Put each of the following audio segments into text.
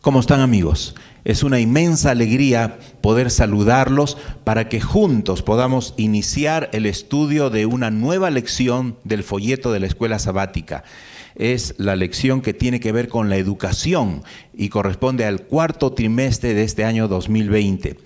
¿Cómo están, amigos? Es una inmensa alegría poder saludarlos para que juntos podamos iniciar el estudio de una nueva lección del folleto de la Escuela Sabática. Es la lección que tiene que ver con la educación y corresponde al cuarto trimestre de este año 2020.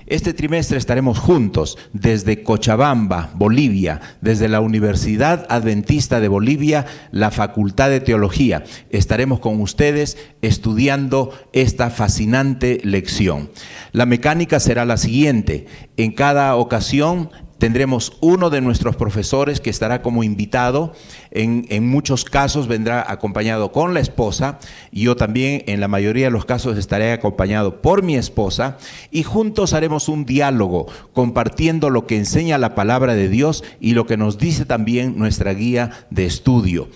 Este trimestre estaremos juntos desde Cochabamba, Bolivia, desde la Universidad Adventista de Bolivia, la Facultad de Teología. Estaremos con ustedes estudiando esta fascinante lección. La mecánica será la siguiente. En cada ocasión tendremos uno de nuestros profesores que estará como invitado. En muchos casos vendrá acompañado con la esposa. Yo también en la mayoría de los casos estaré acompañado por mi esposa y juntos haremos un diálogo compartiendo lo que enseña la palabra de Dios y lo que nos dice también nuestra guía de estudio.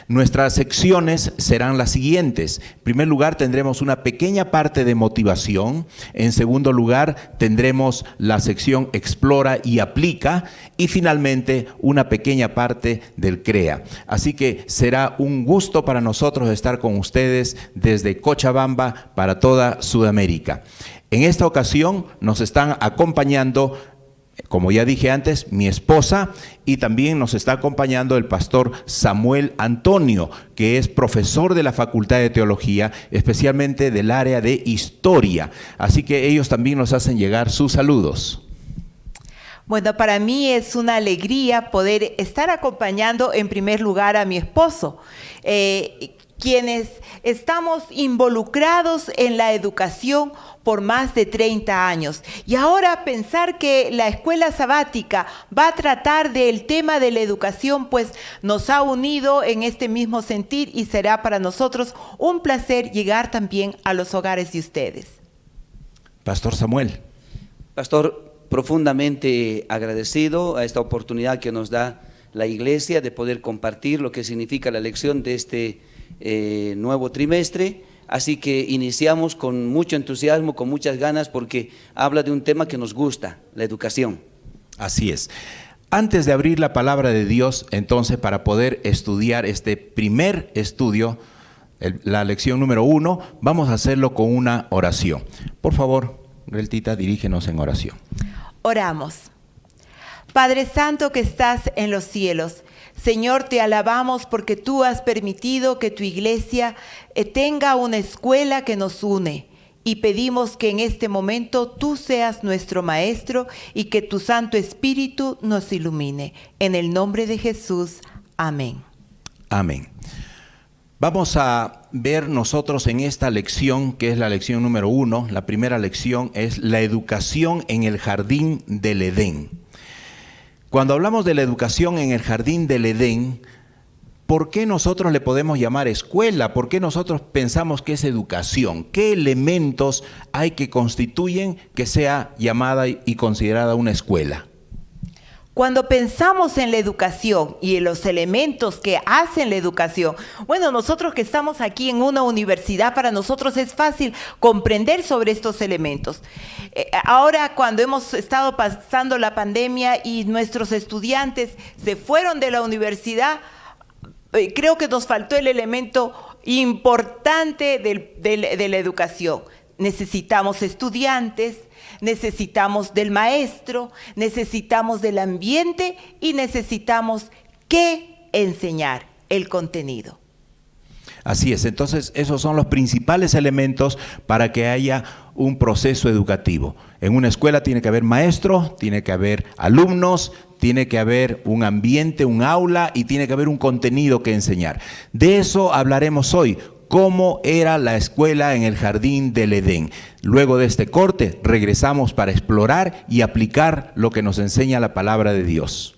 Nuestras secciones serán las siguientes. En primer lugar, tendremos una pequeña parte de motivación. En segundo lugar, tendremos la sección Explora y Aplica. Y finalmente, una pequeña parte del CREA. Así que será un gusto para nosotros estar con ustedes desde Cochabamba para toda Sudamérica. En esta ocasión nos están acompañando, como ya dije antes, mi esposa, y también nos está acompañando el pastor Samuel Antonio, que es profesor de la Facultad de Teología, especialmente del área de Historia. Así que ellos también nos hacen llegar sus saludos. Bueno, para mí es una alegría poder estar acompañando en primer lugar a mi esposo, quienes estamos involucrados en la educación por más de 30 años. Y ahora pensar que la Escuela Sabática va a tratar del tema de la educación, pues nos ha unido en este mismo sentir y será para nosotros un placer llegar también a los hogares de ustedes. Pastor Samuel. Pastor, profundamente agradecido a esta oportunidad que nos da la iglesia de poder compartir lo que significa la lección de este nuevo trimestre. Así que iniciamos con mucho entusiasmo, con muchas ganas, porque habla de un tema que nos gusta, la educación. Así es. Antes de abrir la palabra de Dios, entonces, para poder estudiar este primer estudio, la lección número 1, vamos a hacerlo con una oración. Por favor, Reltita, dirígenos en oración. Oramos. Padre Santo que estás en los cielos, Señor, te alabamos porque tú has permitido que tu iglesia tenga una escuela que nos une. Y pedimos que en este momento tú seas nuestro maestro y que tu Santo Espíritu nos ilumine. En el nombre de Jesús, amén. Amén. Vamos a ver nosotros en esta lección, que es la lección número 1, la primera lección es la educación en el jardín del Edén. Cuando hablamos de la educación en el jardín del Edén, ¿por qué nosotros le podemos llamar escuela? ¿Por qué nosotros pensamos que es educación? ¿Qué elementos hay que constituyen que sea llamada y considerada una escuela? Cuando pensamos en la educación y en los elementos que hacen la educación, bueno, nosotros que estamos aquí en una universidad, para nosotros es fácil comprender sobre estos elementos. Ahora, cuando hemos estado pasando la pandemia y nuestros estudiantes se fueron de la universidad, creo que nos faltó el elemento importante de la educación. Necesitamos estudiantes, necesitamos del maestro, necesitamos del ambiente y necesitamos que enseñar el contenido. Así es, entonces esos son los principales elementos para que haya un proceso educativo. En una escuela tiene que haber maestro, tiene que haber alumnos, tiene que haber un ambiente, un aula y tiene que haber un contenido que enseñar. De eso hablaremos hoy. ¿Cómo era la escuela en el jardín del Edén? Luego de este corte, regresamos para explorar y aplicar lo que nos enseña la palabra de Dios.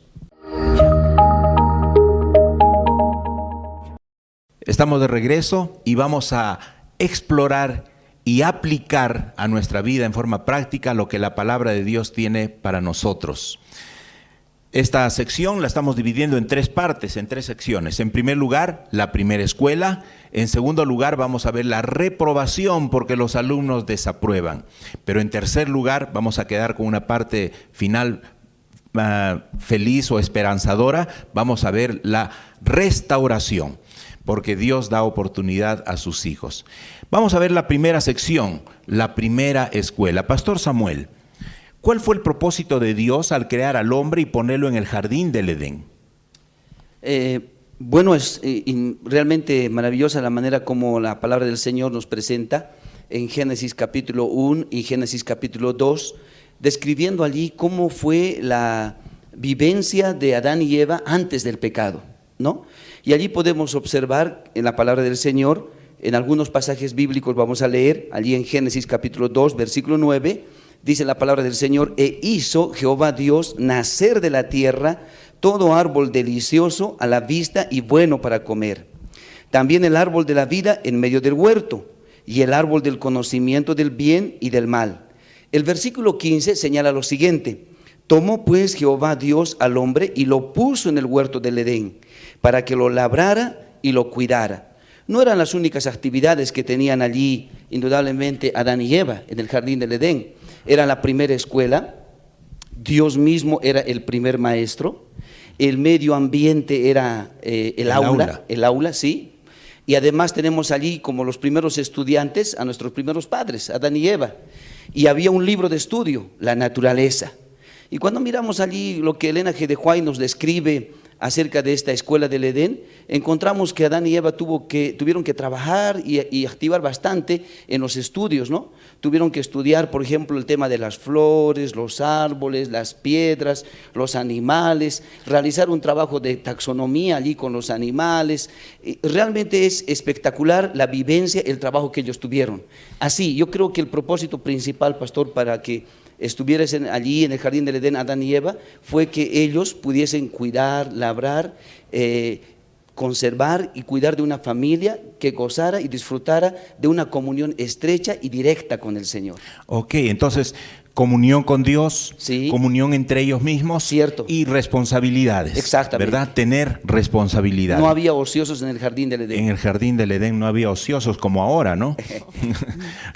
Estamos de regreso y vamos a explorar y aplicar a nuestra vida en forma práctica lo que la palabra de Dios tiene para nosotros. Esta sección la estamos dividiendo en 3 partes, en 3 secciones. En primer lugar, la primera escuela. En segundo lugar, vamos a ver la reprobación porque los alumnos desaprueban. Pero en tercer lugar, vamos a quedar con una parte final feliz o esperanzadora. Vamos a ver la restauración. porque Dios da oportunidad a sus hijos. Vamos a ver la primera sección, la primera escuela. Pastor Samuel, ¿cuál fue el propósito de Dios al crear al hombre y ponerlo en el jardín del Edén? Bueno, es realmente maravillosa la manera como la palabra del Señor nos presenta en Génesis capítulo 1 y Génesis capítulo 2, describiendo allí cómo fue la vivencia de Adán y Eva antes del pecado, ¿no? Y allí podemos observar en la palabra del Señor, en algunos pasajes bíblicos vamos a leer, allí en Génesis capítulo 2, versículo 9, dice la palabra del Señor: e hizo Jehová Dios nacer de la tierra todo árbol delicioso a la vista y bueno para comer, también el árbol de la vida en medio del huerto, y el árbol del conocimiento del bien y del mal. El versículo 15 señala lo siguiente: tomó pues Jehová Dios al hombre y lo puso en el huerto del Edén, para que lo labrara y lo cuidara. No eran las únicas actividades que tenían allí, indudablemente, Adán y Eva en el jardín del Edén. Era la primera escuela, Dios mismo era el primer maestro, el medio ambiente era el aula, sí. Y además tenemos allí como los primeros estudiantes a nuestros primeros padres, Adán y Eva. Y había un libro de estudio, la naturaleza. Y cuando miramos allí lo que Elena G. de White nos describe acerca de esta escuela del Edén, encontramos que Adán y Eva tuvieron que trabajar y activar bastante en los estudios, ¿no? Tuvieron que estudiar, por ejemplo, el tema de las flores, los árboles, las piedras, los animales, realizar un trabajo de taxonomía allí con los animales. Realmente es espectacular la vivencia, el trabajo que ellos tuvieron. Así, yo creo que el propósito principal, pastor, para que estuvieran allí en el jardín del Edén Adán y Eva, fue que ellos pudiesen cuidar, labrar, conservar y cuidar de una familia que gozara y disfrutara de una comunión estrecha y directa con el Señor. Ok, entonces comunión con Dios, sí, comunión entre ellos mismos, cierto, y responsabilidades. Exactamente. ¿Verdad? Tener responsabilidades. No había ociosos en el jardín del Edén. En el jardín del Edén no había ociosos como ahora, ¿no?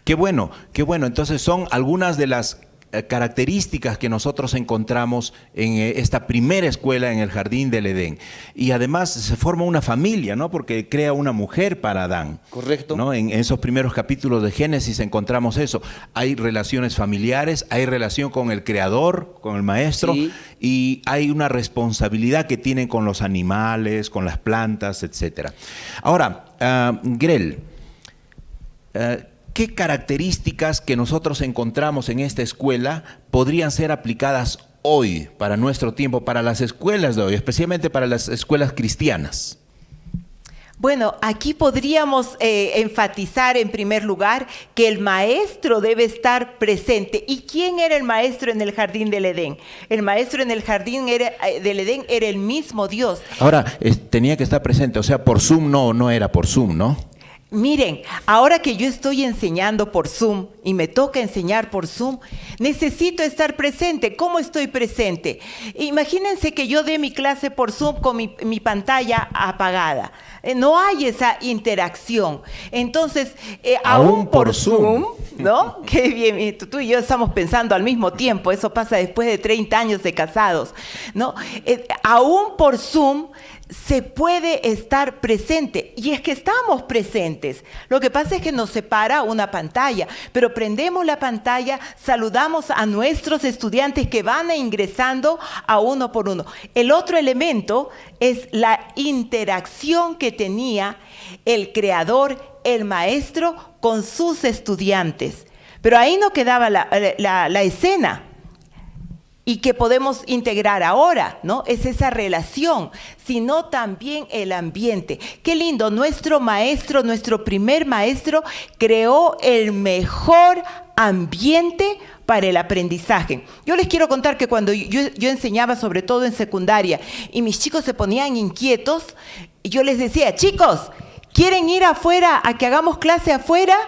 Qué bueno, qué bueno. Entonces son algunas de las características que nosotros encontramos en esta primera escuela en el jardín del Edén. Y además se forma una familia, ¿no? Porque crea una mujer para Adán. Correcto. ¿No? En esos primeros capítulos de Génesis encontramos eso. Hay relaciones familiares, hay relación con el Creador, con el Maestro, sí, y hay una responsabilidad que tienen con los animales, con las plantas, etc. Ahora, Grel, ¿qué características que nosotros encontramos en esta escuela podrían ser aplicadas hoy, para nuestro tiempo, para las escuelas de hoy, especialmente para las escuelas cristianas? Bueno, aquí podríamos enfatizar en primer lugar que el maestro debe estar presente. ¿Y quién era el maestro en el jardín del Edén? El maestro en el jardín del Edén era el mismo Dios. Ahora, tenía que estar presente, o sea, por Zoom no era por Zoom, ¿no? Miren, ahora que yo estoy enseñando por Zoom y me toca enseñar por Zoom, necesito estar presente. ¿Cómo estoy presente? Imagínense que yo dé mi clase por Zoom con mi pantalla apagada. No hay esa interacción. Entonces, aún por Zoom, ¿no? Qué bien, tú y yo estamos pensando al mismo tiempo. Eso pasa después de 30 años de casados, ¿no? Aún por Zoom se puede estar presente, y es que estamos presentes. Lo que pasa es que nos separa una pantalla, pero prendemos la pantalla, saludamos a nuestros estudiantes que van ingresando a uno por uno. El otro elemento es la interacción que tenía el Creador, el Maestro, con sus estudiantes. Pero ahí no quedaba la escena. Y que podemos integrar ahora, ¿no? Es esa relación, sino también el ambiente. Qué lindo, nuestro maestro, nuestro primer maestro, creó el mejor ambiente para el aprendizaje. Yo les quiero contar que cuando yo enseñaba, sobre todo en secundaria, y mis chicos se ponían inquietos, yo les decía: chicos, ¿quieren ir afuera a que hagamos clase afuera?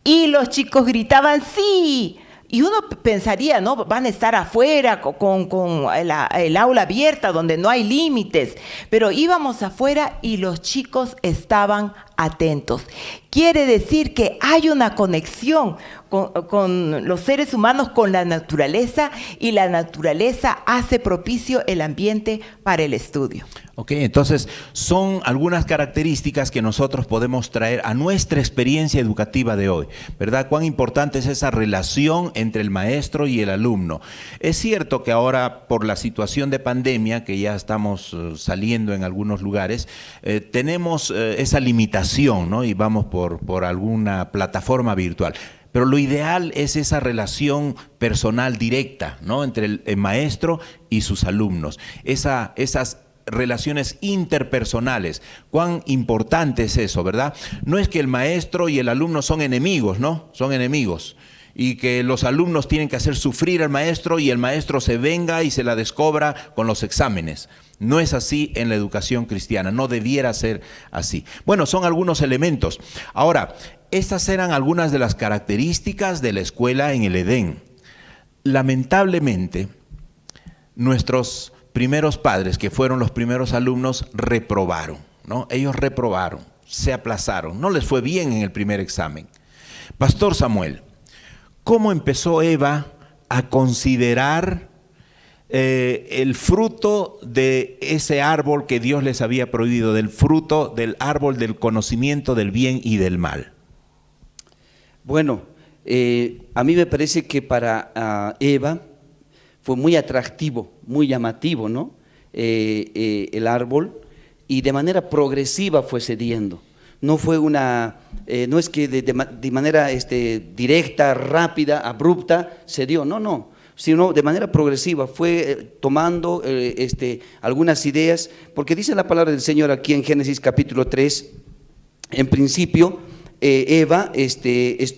Y los chicos gritaban: sí. Y uno pensaría, ¿no? Van a estar afuera con el aula abierta donde no hay límites. Pero íbamos afuera y los chicos estaban atentos. Quiere decir que hay una conexión con los seres humanos, con la naturaleza, y la naturaleza hace propicio el ambiente para el estudio. Ok, entonces son algunas características que nosotros podemos traer a nuestra experiencia educativa de hoy, ¿verdad? Cuán importante es esa relación entre el maestro y el alumno. Es cierto que ahora, por la situación de pandemia, que ya estamos saliendo en algunos lugares, tenemos esa limitación, ¿no? Y vamos por alguna plataforma virtual. Pero lo ideal es esa relación personal directa, ¿no? Entre el maestro y sus alumnos. Esas relaciones interpersonales. Cuán importante es eso, ¿verdad? No es que el maestro y el alumno son enemigos, ¿no? Son enemigos. Y que los alumnos tienen que hacer sufrir al maestro y el maestro se venga y se la descobra con los exámenes. No es así en la educación cristiana, no debiera ser así. Bueno, son algunos elementos. Ahora, estas eran algunas de las características de la escuela en el Edén. Lamentablemente, nuestros primeros padres, que fueron los primeros alumnos, reprobaron, ¿no? Ellos reprobaron, se aplazaron, no les fue bien en el primer examen. Pastor Samuel, ¿cómo empezó Eva a considerar el fruto de ese árbol que Dios les había prohibido, del fruto del árbol del conocimiento del bien y del mal? Bueno, a mí me parece que para Eva fue muy atractivo, muy llamativo, ¿no? El árbol, y de manera progresiva fue cediendo. No fue no es que de manera directa, rápida, abrupta cedió, no, sino de manera progresiva fue tomando algunas ideas, porque dice la palabra del Señor aquí en Génesis capítulo 3, en principio Eva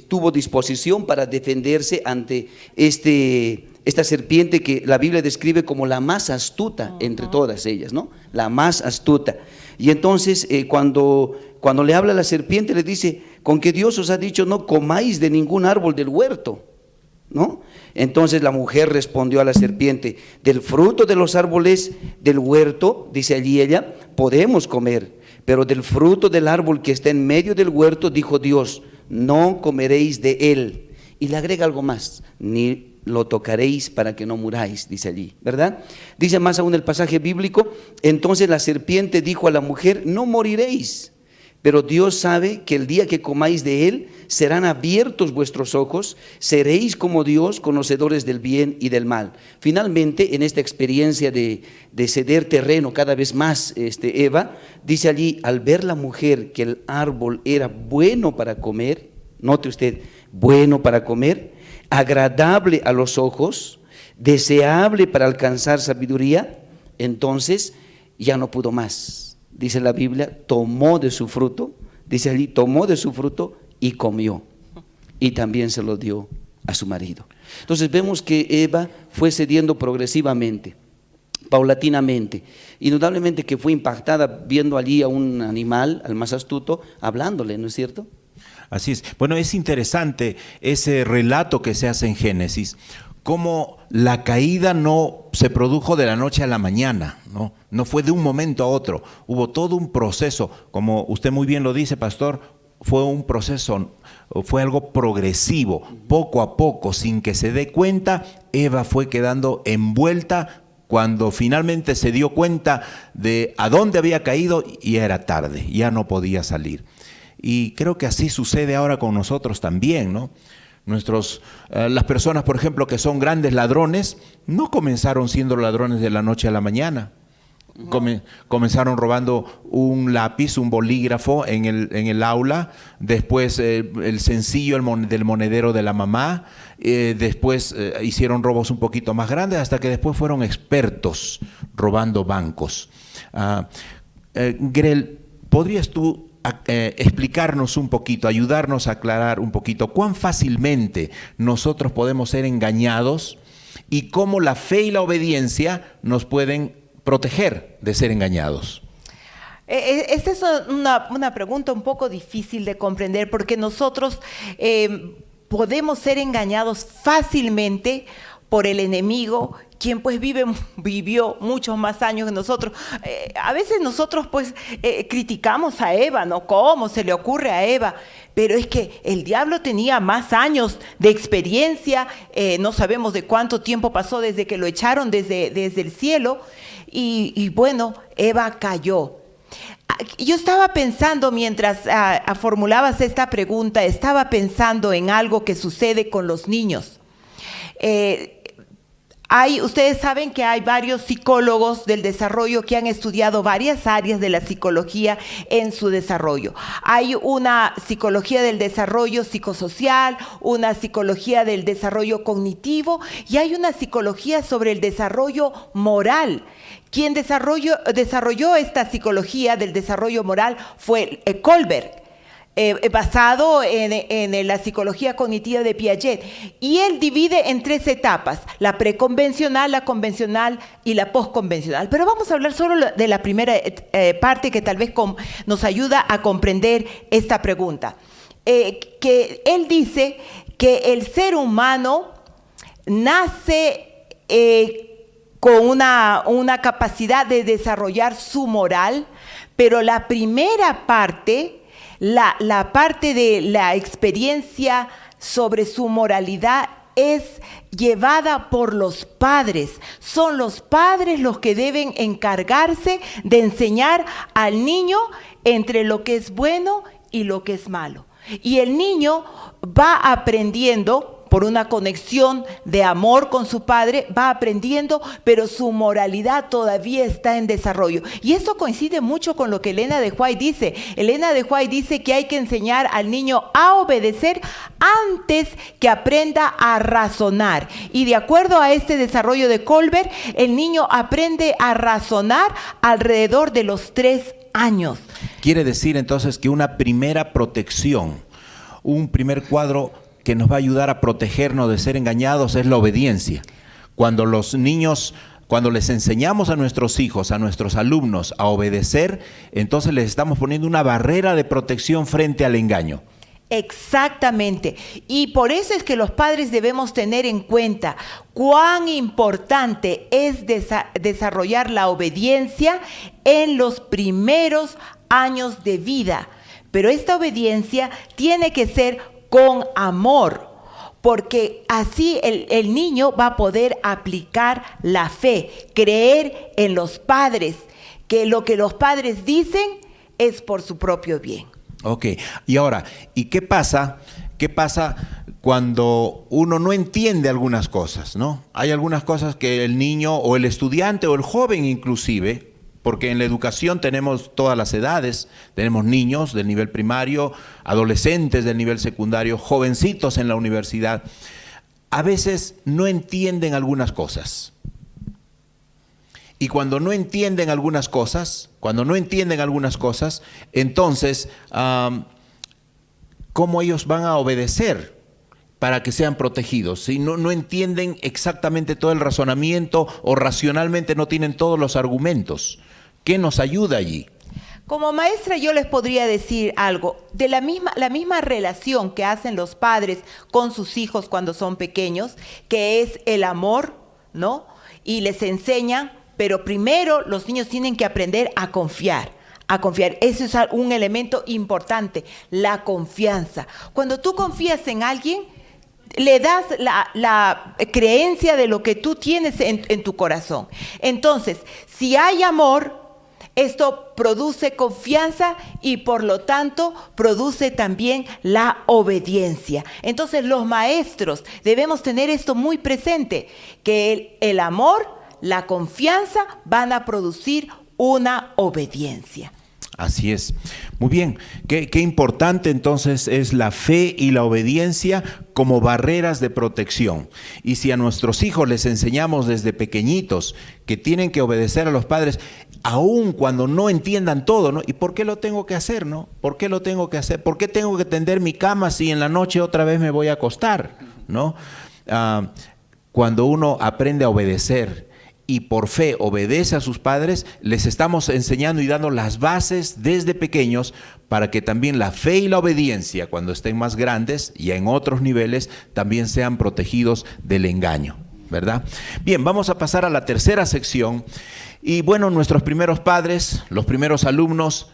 tuvo disposición para defenderse ante esta serpiente que la Biblia describe como la más astuta entre todas ellas, ¿no? La más astuta. Y entonces cuando le habla a la serpiente, le dice: con que Dios os ha dicho no comáis de ningún árbol del huerto, ¿no? Entonces la mujer respondió a la serpiente: del fruto de los árboles del huerto, dice allí ella, podemos comer, pero del fruto del árbol que está en medio del huerto, dijo Dios, no comeréis de él. Y le agrega algo más: ni lo tocaréis para que no muráis, dice allí, ¿verdad? Dice más aún el pasaje bíblico: entonces la serpiente dijo a la mujer: no moriréis, pero Dios sabe que el día que comáis de él serán abiertos vuestros ojos, seréis como Dios, conocedores del bien y del mal. Finalmente, en esta experiencia de ceder terreno cada vez más, Eva, dice allí: al ver la mujer que el árbol era bueno para comer, note usted, bueno para comer, agradable a los ojos, deseable para alcanzar sabiduría, entonces ya no pudo más. Dice la Biblia, tomó de su fruto, dice allí, tomó de su fruto y comió, y también se lo dio a su marido. Entonces vemos que Eva fue cediendo progresivamente, paulatinamente. Indudablemente que fue impactada viendo allí a un animal, al más astuto, hablándole, ¿no es cierto? Así es. Bueno, es interesante ese relato que se hace en Génesis, cómo la caída no se produjo de la noche a la mañana, no fue de un momento a otro, hubo todo un proceso, como usted muy bien lo dice, pastor, fue un proceso, fue algo progresivo, poco a poco, sin que se dé cuenta, Eva fue quedando envuelta. Cuando finalmente se dio cuenta de a dónde había caído, y era tarde, ya no podía salir. Y creo que así sucede ahora con nosotros también, ¿no? Las personas, por ejemplo, que son grandes ladrones, no comenzaron siendo ladrones de la noche a la mañana. Comenzaron robando un lápiz, un bolígrafo en el aula, después el sencillo del monedero de la mamá, después hicieron robos un poquito más grandes, hasta que después fueron expertos robando bancos. Grel, ¿podrías tú explicarnos un poquito, ayudarnos a aclarar un poquito cuán fácilmente nosotros podemos ser engañados y cómo la fe y la obediencia nos pueden proteger de ser engañados? Esta es una pregunta un poco difícil de comprender, porque nosotros podemos ser engañados fácilmente por el enemigo, quien pues vivió muchos más años que nosotros. A veces nosotros pues criticamos a Eva, ¿no? ¿Cómo se le ocurre a Eva? Pero es que el diablo tenía más años de experiencia, no sabemos de cuánto tiempo pasó desde que lo echaron desde el cielo, y bueno, Eva cayó. Yo estaba pensando mientras formulabas esta pregunta, estaba pensando en algo que sucede con los niños. Ustedes saben que hay varios psicólogos del desarrollo que han estudiado varias áreas de la psicología en su desarrollo. Hay una psicología del desarrollo psicosocial, una psicología del desarrollo cognitivo y hay una psicología sobre el desarrollo moral. Quien desarrolló esta psicología del desarrollo moral fue Kohlberg. Basado en la psicología cognitiva de Piaget, y él divide en 3 etapas: la preconvencional, la convencional y la postconvencional. Pero vamos a hablar solo de la primera parte, que tal vez nos ayuda a comprender esta pregunta. Que él dice que el ser humano nace con una capacidad de desarrollar su moral, pero la primera parte, la parte de la experiencia sobre su moralidad, es llevada por los padres. Son los padres los que deben encargarse de enseñar al niño entre lo que es bueno y lo que es malo. Y el niño va aprendiendo por una conexión de amor con su padre, va aprendiendo, pero su moralidad todavía está en desarrollo. Y esto coincide mucho con lo que Elena de White dice. Elena de White dice que hay que enseñar al niño a obedecer antes que aprenda a razonar. Y de acuerdo a este desarrollo de Kohlberg, el niño aprende a razonar alrededor de los 3 años. Quiere decir entonces que una primera protección, un primer cuadro que nos va a ayudar a protegernos de ser engañados es la obediencia. Cuando los niños, cuando les enseñamos a nuestros hijos, a nuestros alumnos a obedecer, entonces les estamos poniendo una barrera de protección frente al engaño. Exactamente. Y por eso es que los padres debemos tener en cuenta cuán importante es desarrollar la obediencia en los primeros años de vida. Pero esta obediencia tiene que ser con amor, porque así el niño va a poder aplicar la fe, creer en los padres, que lo que los padres dicen es por su propio bien. Ok, y ahora, ¿y qué pasa? ¿Qué pasa cuando uno no entiende algunas cosas, ¿no? Hay algunas cosas que el niño o el estudiante o el joven inclusive, porque en la educación tenemos todas las edades, tenemos niños del nivel primario, adolescentes del nivel secundario, jovencitos en la universidad, a veces no entienden algunas cosas. Y cuando no entienden algunas cosas, entonces, ¿cómo ellos van a obedecer para que sean protegidos? Si no entienden exactamente todo el razonamiento o racionalmente no tienen todos los argumentos, ¿qué nos ayuda allí? Como maestra yo les podría decir algo, de la misma relación que hacen los padres con sus hijos cuando son pequeños, que es el amor, ¿no? Y les enseñan, pero primero los niños tienen que aprender a confiar. Eso es un elemento importante, la confianza. Cuando tú confías en alguien, le das la creencia de lo que tú tienes en tu corazón. Entonces, si hay amor, esto produce confianza y por lo tanto produce también la obediencia. Entonces los maestros debemos tener esto muy presente, que el amor, la confianza van a producir una obediencia. Así es. Muy bien. Qué importante entonces es la fe y la obediencia como barreras de protección. Y si a nuestros hijos les enseñamos desde pequeñitos que tienen que obedecer a los padres, aun cuando no entiendan todo, ¿no? ¿Y por qué lo tengo que hacer, no? ¿Por qué lo tengo que hacer? ¿Por qué tengo que tender mi cama si en la noche otra vez me voy a acostar, ¿no? Cuando uno aprende a obedecer y por fe obedece a sus padres, les estamos enseñando y dando las bases desde pequeños para que también la fe y la obediencia, cuando estén más grandes y en otros niveles, también sean protegidos del engaño. ¿verdad? Bien, vamos a pasar a la tercera sección. Y bueno, nuestros primeros padres, los primeros alumnos,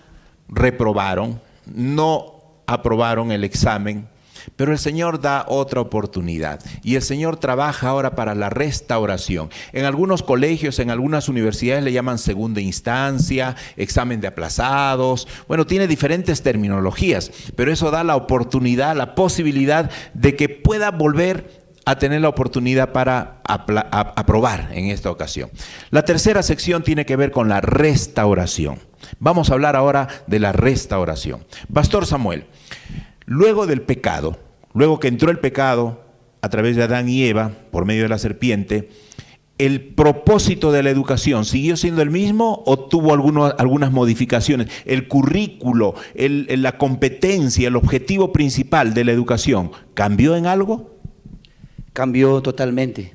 reprobaron, no aprobaron el examen, pero el Señor da otra oportunidad y el Señor trabaja ahora para la restauración. En algunos colegios, en algunas universidades le llaman segunda instancia, examen de aplazados. Bueno, tiene diferentes terminologías, pero eso da la oportunidad, la posibilidad de que pueda volver a tener la oportunidad para aprobar en esta ocasión. La tercera sección tiene que ver con la restauración. Vamos a hablar ahora de la restauración. Pastor Samuel, luego del pecado, luego que entró el pecado a través de Adán y Eva, por medio de la serpiente, ¿el propósito de la educación siguió siendo el mismo o tuvo algunas modificaciones? ¿El currículo, la competencia, el objetivo principal de la educación cambió en algo? Cambió totalmente.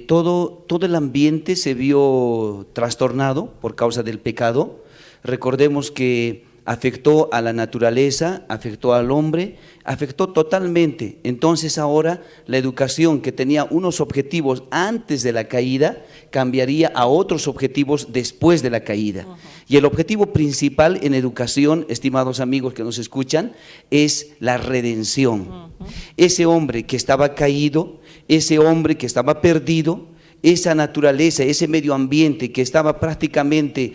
Todo el ambiente se vio trastornado por causa del pecado. Recordemos que afectó a la naturaleza, afectó al hombre, afectó totalmente. Entonces ahora la educación que tenía unos objetivos antes de la caída cambiaría a otros objetivos después de la caída. Y el objetivo principal en educación, estimados amigos que nos escuchan, es la redención. Ese hombre que estaba caído, ese hombre que estaba perdido, esa naturaleza, ese medio ambiente que estaba prácticamente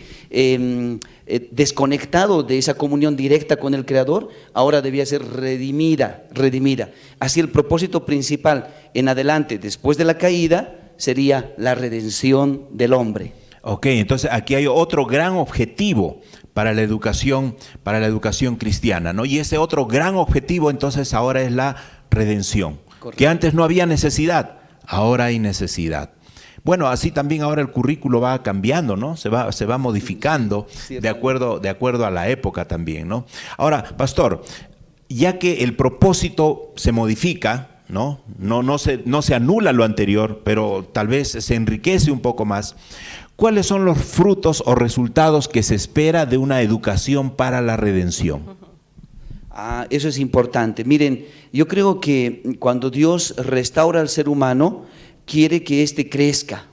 desconectado de esa comunión directa con el Creador, ahora debía ser redimida. Así el propósito principal en adelante, después de la caída, sería la redención del hombre. Ok, entonces aquí hay otro gran objetivo para la educación cristiana, ¿no? Y ese otro gran objetivo entonces ahora es la redención. Correcto. Que antes no había necesidad, ahora hay necesidad. Bueno, así también ahora el currículo va cambiando, ¿no? Se va modificando de acuerdo a la época también, ¿no? Ahora, pastor, ya que el propósito se modifica, ¿no? No se anula lo anterior, pero tal vez se enriquece un poco más. ¿Cuáles son los frutos o resultados que se espera de una educación para la redención? Eso es importante. Miren, yo creo que cuando Dios restaura al ser humano, quiere que éste crezca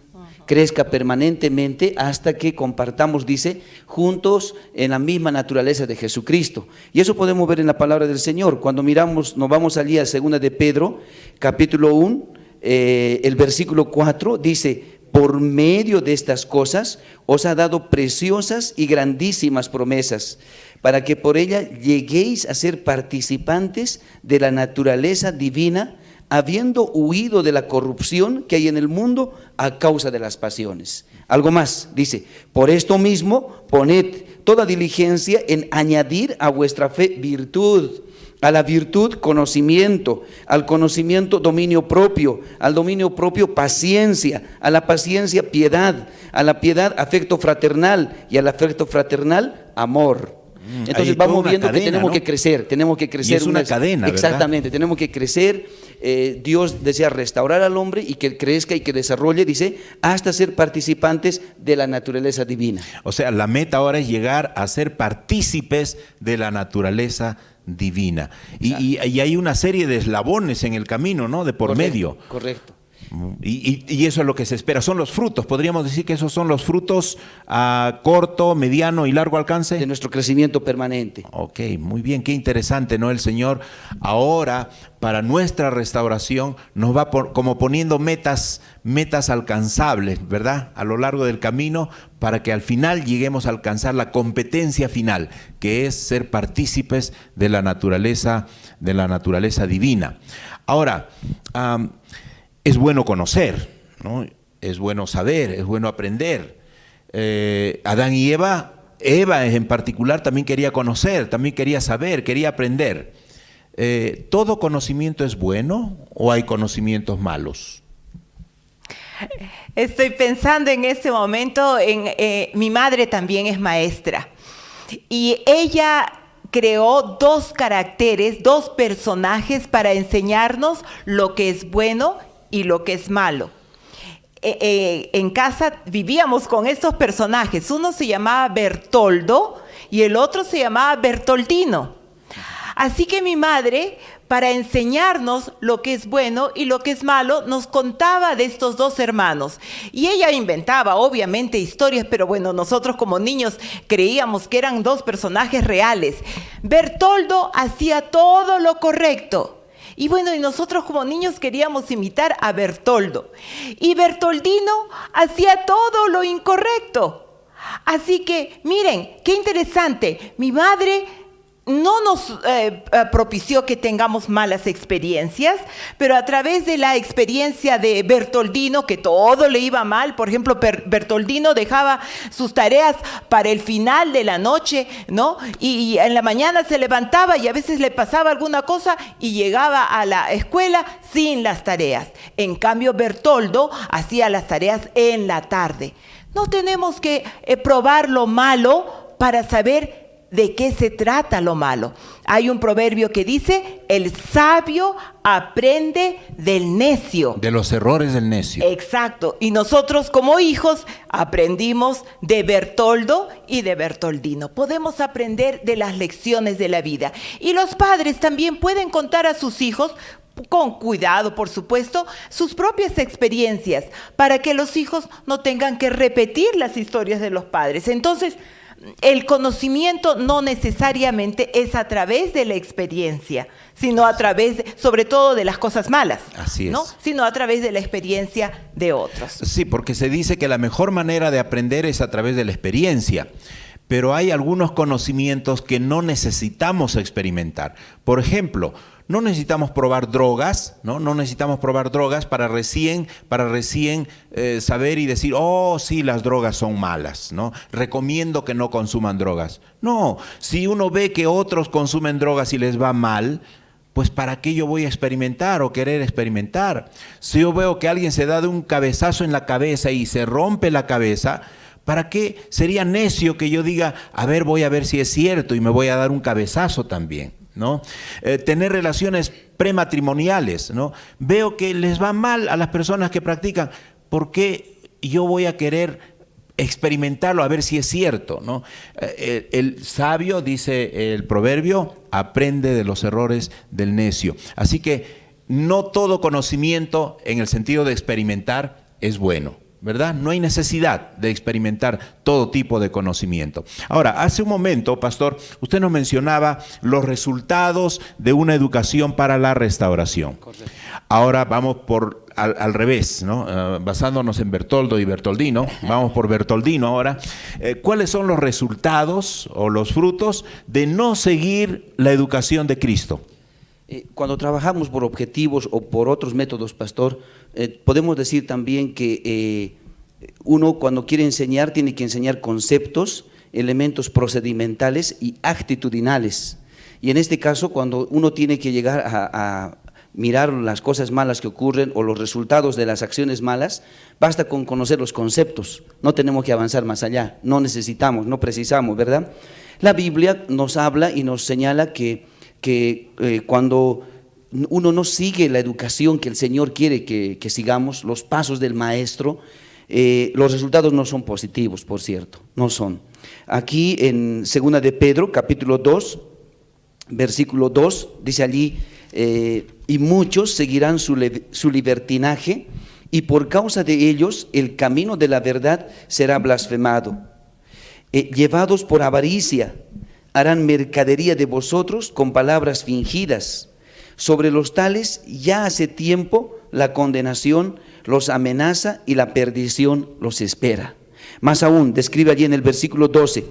permanentemente hasta que compartamos, dice, juntos en la misma naturaleza de Jesucristo. Y eso podemos ver en la palabra del Señor. Cuando nos vamos allí a 2 de Pedro, capítulo 1, el versículo 4, dice: por medio de estas cosas os ha dado preciosas y grandísimas promesas, para que por ellas lleguéis a ser participantes de la naturaleza divina, habiendo huido de la corrupción que hay en el mundo a causa de las pasiones. Algo más, dice: por esto mismo poned toda diligencia en añadir a vuestra fe virtud, a la virtud conocimiento, al conocimiento dominio propio, al dominio propio paciencia, a la paciencia piedad, a la piedad afecto fraternal y al afecto fraternal amor. Entonces vamos viendo cadena, que tenemos, ¿no?, que crecer. Y es una cadena, exactamente, ¿verdad? Tenemos que crecer. Dios desea restaurar al hombre y que crezca y que desarrolle, dice, hasta ser participantes de la naturaleza divina. O sea, la meta ahora es llegar a ser partícipes de la naturaleza divina. Y hay una serie de eslabones en el camino, ¿no?, de por medio. Correcto. Y eso es lo que se espera, son los frutos, podríamos decir que esos son los frutos a corto, mediano y largo alcance de nuestro crecimiento permanente. Ok, muy bien, qué interesante, ¿no? El Señor ahora para nuestra restauración nos va como poniendo metas alcanzables, ¿verdad? A lo largo del camino, para que al final lleguemos a alcanzar la competencia final, que es ser partícipes de la naturaleza divina. Ahora, es bueno conocer, ¿no? Es bueno saber, es bueno aprender. Adán y Eva en particular también quería conocer, también quería saber, quería aprender. ¿Todo conocimiento es bueno o hay conocimientos malos? Estoy pensando en este momento, mi madre también es maestra y ella creó dos caracteres, dos personajes para enseñarnos lo que es bueno y lo que es malo. En casa vivíamos con estos personajes. Uno se llamaba Bertoldo y el otro se llamaba Bertoldino. Así que mi madre, para enseñarnos lo que es bueno y lo que es malo, nos contaba de estos dos hermanos. Y ella inventaba, obviamente, historias, pero bueno, nosotros como niños creíamos que eran dos personajes reales. Bertoldo hacía todo lo correcto. Y bueno, y nosotros como niños queríamos imitar a Bertoldo. Y Bertoldino hacía todo lo incorrecto. Así que, miren, qué interesante. Mi madre no nos propició que tengamos malas experiencias, pero a través de la experiencia de Bertoldino, que todo le iba mal, por ejemplo, Bertoldino dejaba sus tareas para el final de la noche, ¿no? Y en la mañana se levantaba y a veces le pasaba alguna cosa y llegaba a la escuela sin las tareas. En cambio, Bertoldo hacía las tareas en la tarde. No tenemos que probar lo malo para saber de qué se trata lo malo. Hay un proverbio que dice: el sabio aprende del necio. De los errores del necio. Exacto. Y nosotros como hijos aprendimos de Bertoldo y de Bertoldino. Podemos aprender de las lecciones de la vida. Y los padres también pueden contar a sus hijos, con cuidado, por supuesto, sus propias experiencias, para que los hijos no tengan que repetir las historias de los padres. Entonces, el conocimiento no necesariamente es a través de la experiencia, sino a través, sobre todo, de las cosas malas. Así es. ¿No? Sino a través de la experiencia de otros. Sí, porque se dice que la mejor manera de aprender es a través de la experiencia. Pero hay algunos conocimientos que no necesitamos experimentar. Por ejemplo, no necesitamos probar drogas, ¿no? No necesitamos probar drogas para recién saber y decir, oh, sí, las drogas son malas, ¿no? Recomiendo que no consuman drogas. No, si uno ve que otros consumen drogas y les va mal, pues ¿para qué yo voy a experimentar o querer experimentar? Si yo veo que alguien se da de un cabezazo en la cabeza y se rompe la cabeza, ¿para qué sería necio que yo diga, a ver, voy a ver si es cierto y me voy a dar un cabezazo también, ¿no? Tener relaciones prematrimoniales, ¿no? Veo que les va mal a las personas que practican, ¿por qué yo voy a querer experimentarlo a ver si es cierto, ¿no? El sabio, dice el proverbio, aprende de los errores del necio. Así que no todo conocimiento en el sentido de experimentar es bueno, ¿verdad? No hay necesidad de experimentar todo tipo de conocimiento. Ahora, hace un momento, pastor, usted nos mencionaba los resultados de una educación para la restauración. Correcto. Ahora vamos al revés, ¿no? Basándonos en Bertoldo y Bertoldino, vamos por Bertoldino ahora. ¿Cuáles son los resultados o los frutos de no seguir la educación de Cristo? Cuando trabajamos por objetivos o por otros métodos, pastor, podemos decir también que uno cuando quiere enseñar tiene que enseñar conceptos, elementos procedimentales y actitudinales. Y en este caso, cuando uno tiene que llegar a mirar las cosas malas que ocurren o los resultados de las acciones malas, basta con conocer los conceptos, no tenemos que avanzar más allá, no necesitamos, no precisamos, ¿verdad? La Biblia nos habla y nos señala que cuando uno no sigue la educación que el Señor quiere que sigamos, los pasos del maestro, los resultados no son positivos, por cierto, no son. Aquí en 2 de Pedro, capítulo 2, versículo 2, dice allí, y muchos seguirán su libertinaje, y por causa de ellos el camino de la verdad será blasfemado. Llevados por avaricia, harán mercadería de vosotros con palabras fingidas. Sobre los tales ya hace tiempo la condenación los amenaza y la perdición los espera. Más aún, describe allí en el versículo 12,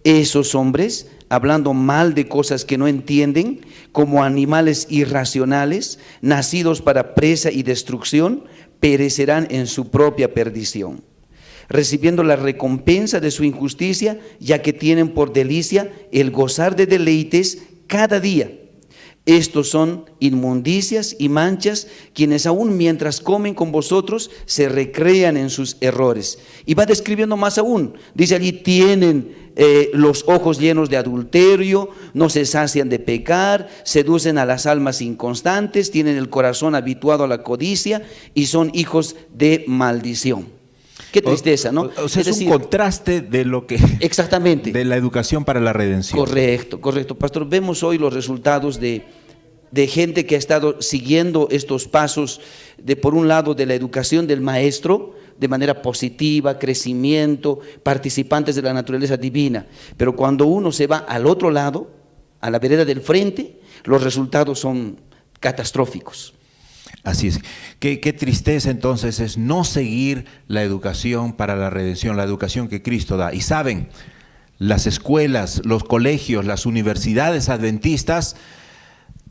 esos hombres, hablando mal de cosas que no entienden, como animales irracionales, nacidos para presa y destrucción, perecerán en su propia perdición, recibiendo la recompensa de su injusticia, ya que tienen por delicia el gozar de deleites cada día. Estos son inmundicias y manchas, quienes aún mientras comen con vosotros se recrean en sus errores. Y va describiendo más aún, dice allí, tienen los ojos llenos de adulterio, no se sacian de pecar, seducen a las almas inconstantes, tienen el corazón habituado a la codicia y son hijos de maldición. Qué tristeza, ¿no? O sea, es decir, un contraste de lo que… Exactamente. De la educación para la redención. Correcto, correcto. Pastor, vemos hoy los resultados de de gente que ha estado siguiendo estos pasos de, por un lado, de la educación del maestro, de manera positiva, crecimiento, participantes de la naturaleza divina. Pero cuando uno se va al otro lado, a la vereda del frente, los resultados son catastróficos. Así es. Qué tristeza entonces es no seguir la educación para la redención, la educación que Cristo da. Y saben, las escuelas, los colegios, las universidades adventistas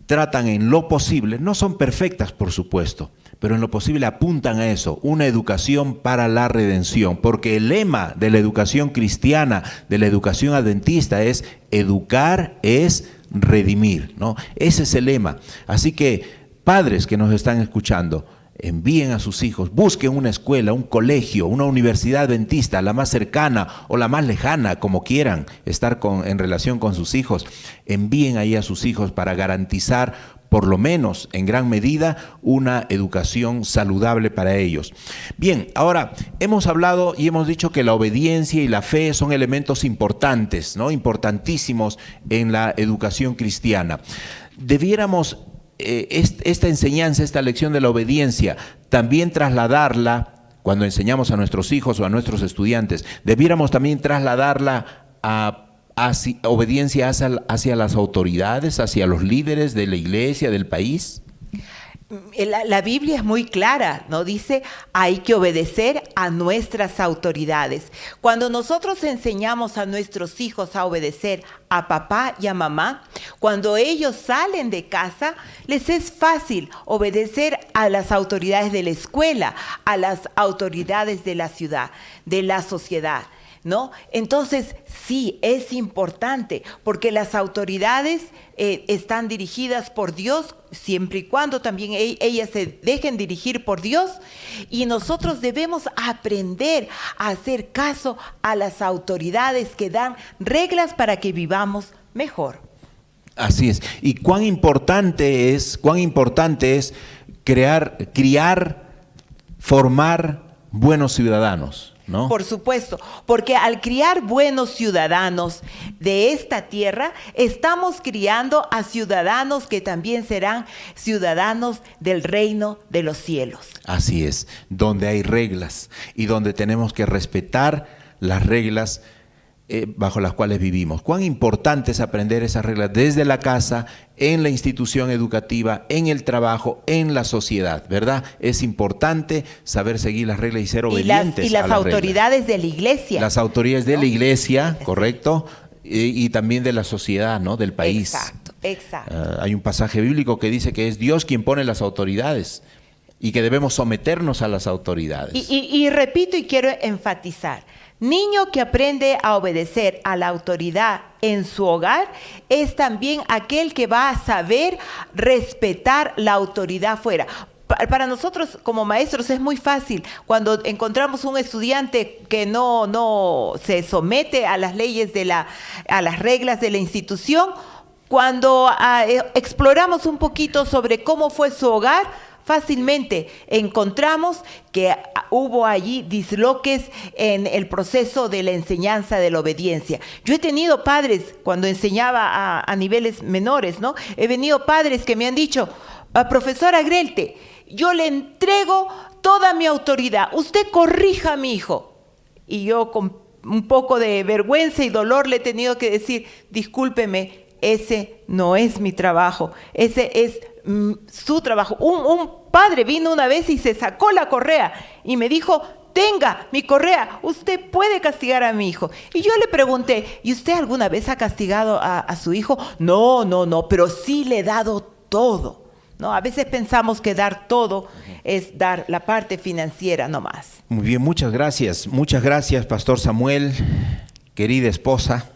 tratan en lo posible, no son perfectas por supuesto, pero en lo posible apuntan a eso, una educación para la redención, porque el lema de la educación cristiana, de la educación adventista es educar es redimir, ¿no? Ese es el lema. Así que padres que nos están escuchando, envíen a sus hijos, busquen una escuela, un colegio, una universidad adventista, la más cercana o la más lejana, como quieran estar en relación con sus hijos. Envíen ahí a sus hijos para garantizar, por lo menos en gran medida, una educación saludable para ellos. Bien, ahora hemos hablado y hemos dicho que la obediencia y la fe son elementos importantes, ¿no? Importantísimos en la educación cristiana. Debiéramos esta enseñanza, esta lección de la obediencia, también trasladarla, cuando enseñamos a nuestros hijos o a nuestros estudiantes, debiéramos también trasladarla hacia obediencia hacia las autoridades, hacia los líderes de la iglesia, del país. La Biblia es muy clara, ¿no? Dice, hay que obedecer a nuestras autoridades. Cuando nosotros enseñamos a nuestros hijos a obedecer a papá y a mamá, cuando ellos salen de casa, les es fácil obedecer a las autoridades de la escuela, a las autoridades de la ciudad, de la sociedad, ¿no? Entonces, sí, es importante, porque las autoridades están dirigidas por Dios, siempre y cuando también ellas se dejen dirigir por Dios, y nosotros debemos aprender a hacer caso a las autoridades que dan reglas para que vivamos mejor. Así es. Y cuán importante es criar, formar buenos ciudadanos, ¿no? Por supuesto, porque al criar buenos ciudadanos de esta tierra, estamos criando a ciudadanos que también serán ciudadanos del reino de los cielos. Así es, donde hay reglas y donde tenemos que respetar las reglas bajo las cuales vivimos. Cuán importante es aprender esas reglas desde la casa, en la institución educativa, en el trabajo, en la sociedad, ¿verdad? Es importante saber seguir las reglas y ser obedientes y las a las autoridades reglas. De la iglesia. Las autoridades de la iglesia, correcto, y también de la sociedad, ¿no? Del país. Exacto. Hay un pasaje bíblico que dice que es Dios quien pone las autoridades y que debemos someternos a las autoridades. Y repito y quiero enfatizar, niño que aprende a obedecer a la autoridad en su hogar es también aquel que va a saber respetar la autoridad fuera. Para nosotros como maestros es muy fácil cuando encontramos un estudiante que no se somete a las leyes a las reglas de la institución. Cuando exploramos un poquito sobre cómo fue su hogar, fácilmente encontramos que hubo allí disloques en el proceso de la enseñanza de la obediencia. Yo he tenido padres, cuando enseñaba a niveles menores, ¿no? He tenido padres que me han dicho, profesora Grelte, yo le entrego toda mi autoridad, usted corrija a mi hijo. Y yo con un poco de vergüenza y dolor le he tenido que decir, discúlpeme, ese no es mi trabajo, ese es su trabajo. Un padre vino una vez y se sacó la correa y me dijo, tenga mi correa, usted puede castigar a mi hijo. Y yo le pregunté, ¿y usted alguna vez ha castigado a su hijo? No, pero sí le he dado todo, ¿no? A veces pensamos que dar todo es dar la parte financiera nomás. Muy bien, muchas gracias, Pastor Samuel, querida esposa.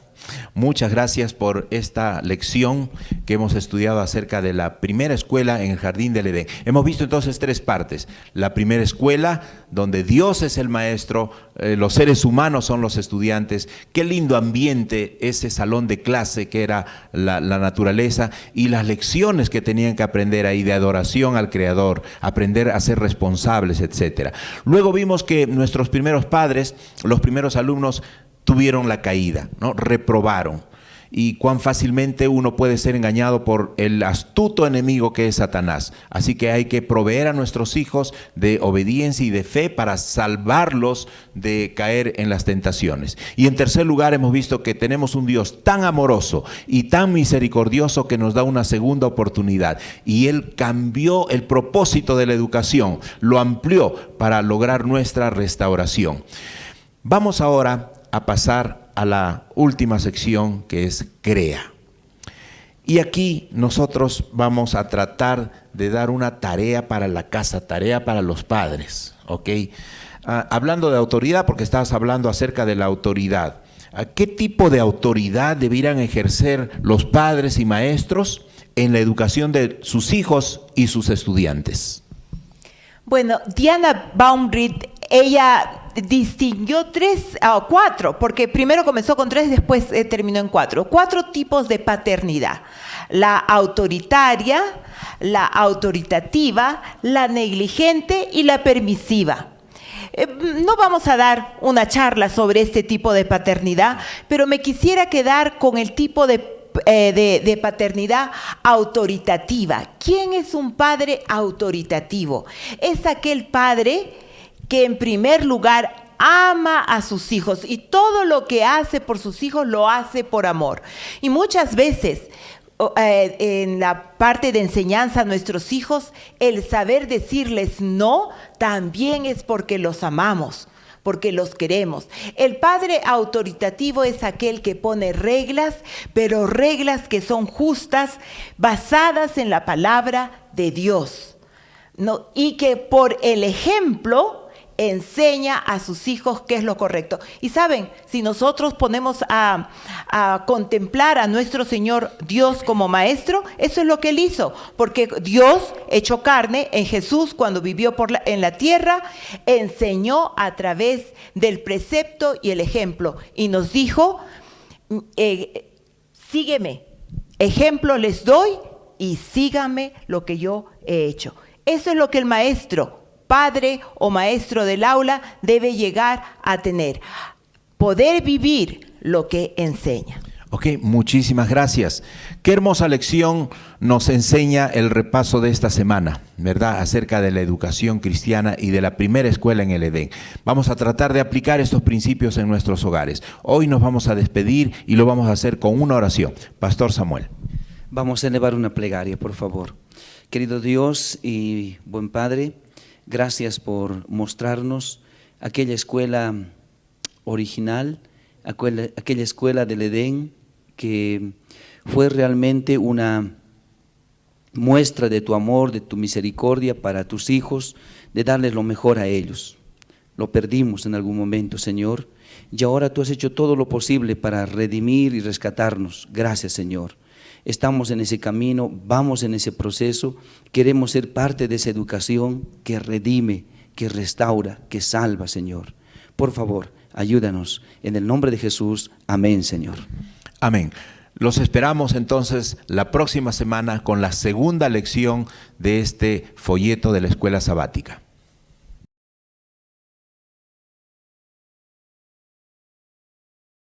Muchas gracias por esta lección que hemos estudiado acerca de la primera escuela en el Jardín del Edén. Hemos visto entonces 3 partes. La primera escuela, donde Dios es el maestro, los seres humanos son los estudiantes. Qué lindo ambiente ese salón de clase que era la naturaleza, y las lecciones que tenían que aprender ahí de adoración al Creador, aprender a ser responsables, etc. Luego vimos que nuestros primeros padres, los primeros alumnos, tuvieron la caída, ¿no? Reprobaron. y cuán fácilmente uno puede ser engañado por el astuto enemigo que es Satanás. Así que hay que proveer a nuestros hijos de obediencia y de fe para salvarlos de caer en las tentaciones. Y en tercer lugar, hemos visto que tenemos un Dios tan amoroso y tan misericordioso que nos da una segunda oportunidad. Y Él cambió el propósito de la educación, lo amplió para lograr nuestra restauración. Vamos ahora a pasar a la última sección, que es Crea. Y aquí nosotros vamos a tratar de dar una tarea para la casa, tarea para los padres, ¿ok? Hablando de autoridad, porque estabas hablando acerca de la autoridad. ¿Qué tipo de autoridad debieran ejercer los padres y maestros en la educación de sus hijos y sus estudiantes? Bueno, Diana Baumritt, ella distinguió cuatro, porque primero comenzó con 3, después terminó en 4. 4 tipos de paternidad: la autoritaria, la autoritativa, la negligente y la permisiva. No vamos a dar una charla sobre este tipo de paternidad, pero me quisiera quedar con el tipo de paternidad autoritativa. ¿Quién es un padre autoritativo? Es aquel padre que en primer lugar ama a sus hijos y todo lo que hace por sus hijos lo hace por amor. Y muchas veces en la parte de enseñanza a nuestros hijos, el saber decirles no también es porque los amamos, porque los queremos. El padre autoritativo es aquel que pone reglas, pero reglas que son justas, basadas en la palabra de Dios, ¿no? Y que por el ejemplo enseña a sus hijos qué es lo correcto. Y saben, si nosotros ponemos a contemplar a nuestro Señor Dios como maestro, eso es lo que Él hizo, porque Dios, hecho carne, en Jesús, cuando vivió en la tierra, enseñó a través del precepto y el ejemplo, y nos dijo, sígueme, ejemplo les doy, y síganme lo que yo he hecho. Eso es lo que el maestro, padre o maestro del aula, debe llegar a tener: poder vivir lo que enseña. Ok, muchísimas gracias. Qué hermosa lección nos enseña el repaso de esta semana, ¿verdad? Acerca de la educación cristiana y de la primera escuela en el Edén. Vamos a tratar de aplicar estos principios en nuestros hogares. Hoy nos vamos a despedir y lo vamos a hacer con una oración. Pastor Samuel. Vamos a elevar una plegaria, por favor. Querido Dios y buen Padre, gracias por mostrarnos aquella escuela original, aquella escuela del Edén, que fue realmente una muestra de tu amor, de tu misericordia para tus hijos, de darles lo mejor a ellos. Lo perdimos en algún momento, Señor, y ahora tú has hecho todo lo posible para redimir y rescatarnos. Gracias, Señor. Estamos en ese camino, vamos en ese proceso, queremos ser parte de esa educación que redime, que restaura, que salva, Señor. Por favor, ayúdanos. En el nombre de Jesús, amén, Señor. Amén. Los esperamos entonces la próxima semana con la segunda lección de este folleto de la escuela sabática.